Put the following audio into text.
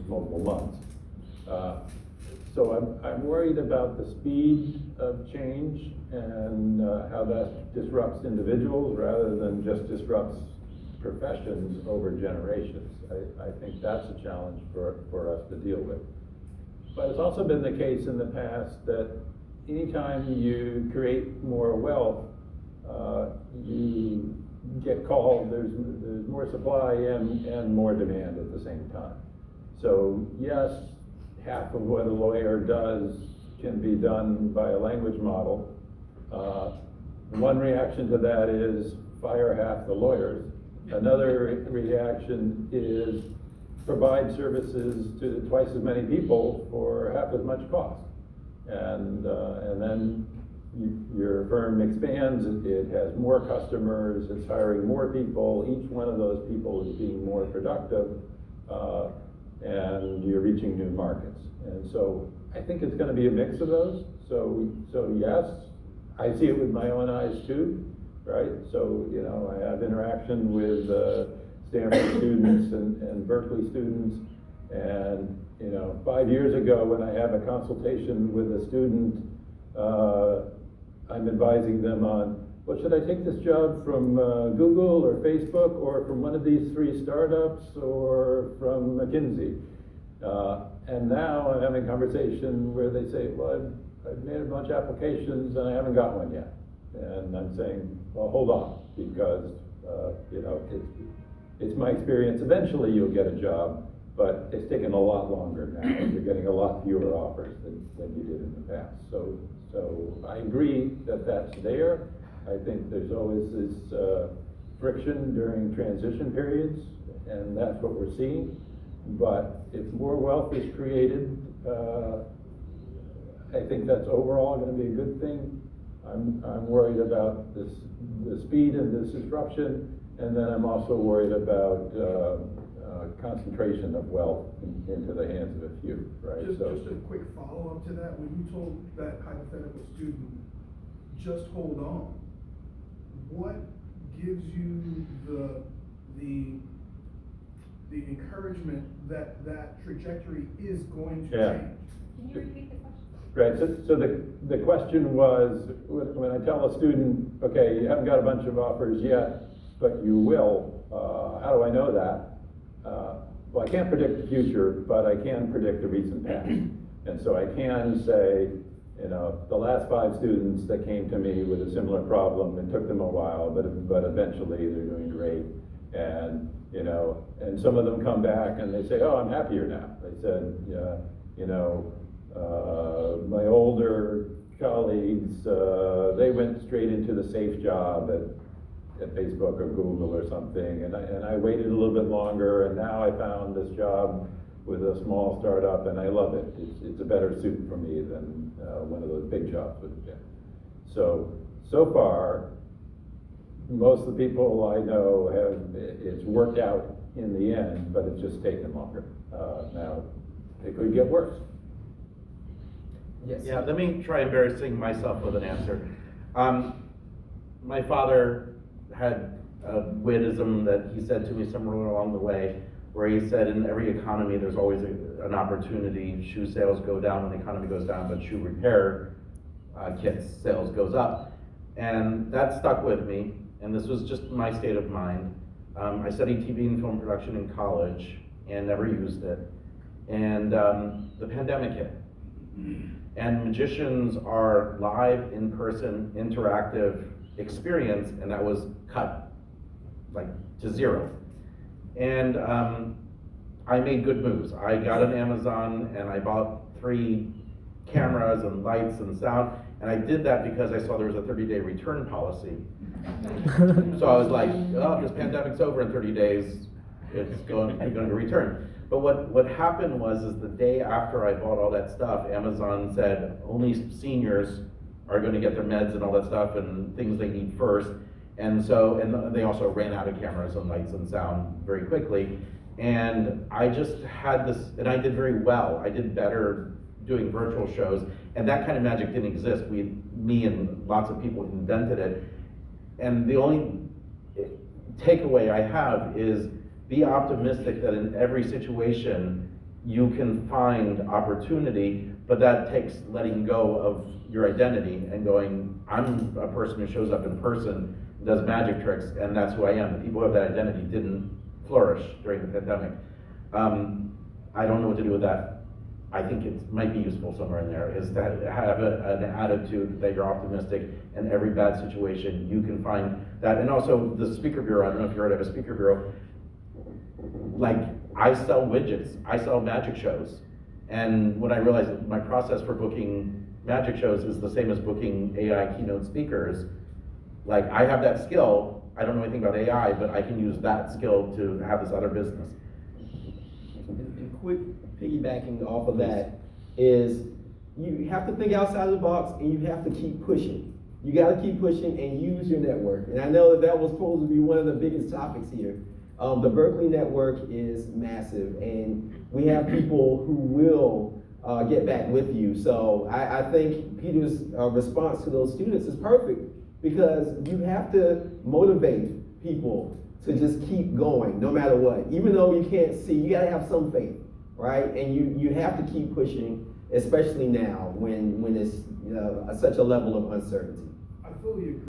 multiple months. So I'm worried about the speed of change and how that disrupts individuals rather than just disrupts professions over generations. I think that's a challenge for us to deal with. But it's also been the case in the past that anytime you create more wealth, you get called, there's more supply and more demand at the same time. So yes, half of what a lawyer does can be done by a language model. One reaction to that is fire half the lawyers. Another reaction is provide services to twice as many people for half as much cost. And then your firm expands, it has more customers, it's hiring more people, each one of those people is being more productive, and you're reaching new markets. And so I think it's going to be a mix of those. So yes, I see it with my own eyes too, right? So, you know, I have interaction with Stanford students and Berkeley students, and, you know, 5 years ago when I have a consultation with a student, I'm advising them on, well, should I take this job from Google or Facebook or from one of these 3 startups or from McKinsey? And now I'm having a conversation where they say, well, I've made a bunch of applications and I haven't got one yet. And I'm saying, well, hold on, because you know, it's my experience, eventually you'll get a job, but it's taken a lot longer now. You're getting a lot fewer offers than you did in the past. So I agree that that's there. I think there's always this friction during transition periods, and that's what we're seeing. But if more wealth is created, I think that's overall going to be a good thing. I'm worried about the speed and this disruption, and then I'm also worried about concentration of wealth into the hands of a few, right? Just a quick follow-up to that. When you told that hypothetical student, just hold on, what gives you the encouragement that that trajectory is going to change? Can you repeat the question? Right, so the question was, when I tell a student, okay, you haven't got a bunch of offers yet, but you will, how do I know that? Well, I can't predict the future, but I can predict the recent past. And so I can say, you know, the last 5 students that came to me with a similar problem, it took them a while, but eventually they're doing great. And, you know, and some of them come back and they say, oh, I'm happier now. They said, yeah, you know, my older colleagues, they went straight into the safe job at Facebook or Google or something, and I waited a little bit longer, and now I found this job with a small startup, and I love it. It's a better suit for me than one of those big jobs would have been. So far, most of the people I know it's worked out in the end, but it's just taken longer. Now, it could get worse. Yes. Yeah, let me try embarrassing myself with an answer. My father had a wittism that he said to me somewhere along the way, where he said in every economy there's always an opportunity. Shoe sales go down when the economy goes down, but shoe repair kits sales goes up. And that stuck with me, and this was just my state of mind. I studied TV and film production in college and never used it. And the pandemic hit. And magicians are live, in-person, interactive experience, and that was cut like to 0. And I made good moves. I got on Amazon and I bought 3 cameras and lights and sound, and I did that because I saw there was a 30-day return policy. So I was like, oh, this pandemic's over in 30 days, it's going to return. But what happened was the day after I bought all that stuff, Amazon said only seniors are going to get their meds and all that stuff and things they need first. And they also ran out of cameras and lights and sound very quickly. And I just had this, and I did very well. I did better doing virtual shows, and that kind of magic didn't exist. Me and lots of people invented it. And the only takeaway I have is be optimistic that in every situation you can find opportunity, but that takes letting go of your identity and going, I'm a person who shows up in person, does magic tricks, and that's who I am. The people who have that identity didn't flourish during the pandemic. I don't know what to do with that. I think it might be useful somewhere in there, is to have an attitude that you're optimistic in every bad situation. You can find that. And also the speaker bureau, I don't know if you heard of a speaker bureau, like I sell widgets, I sell magic shows. And when I realized that my process for booking magic shows is the same as booking AI keynote speakers, like I have that skill, I don't know anything about AI, but I can use that skill to have this other business. And quick piggybacking off of that is you have to think outside of the box and you have to keep pushing. You gotta keep pushing and use your network. And I know that was supposed to be one of the biggest topics here. The Berkeley network is massive and we have people who will get back with you. So I think Peter's response to those students is perfect because you have to motivate people to just keep going no matter what. Even though you can't see, you gotta have some faith, right? And you have to keep pushing, especially now when it's such a level of uncertainty. I fully agree.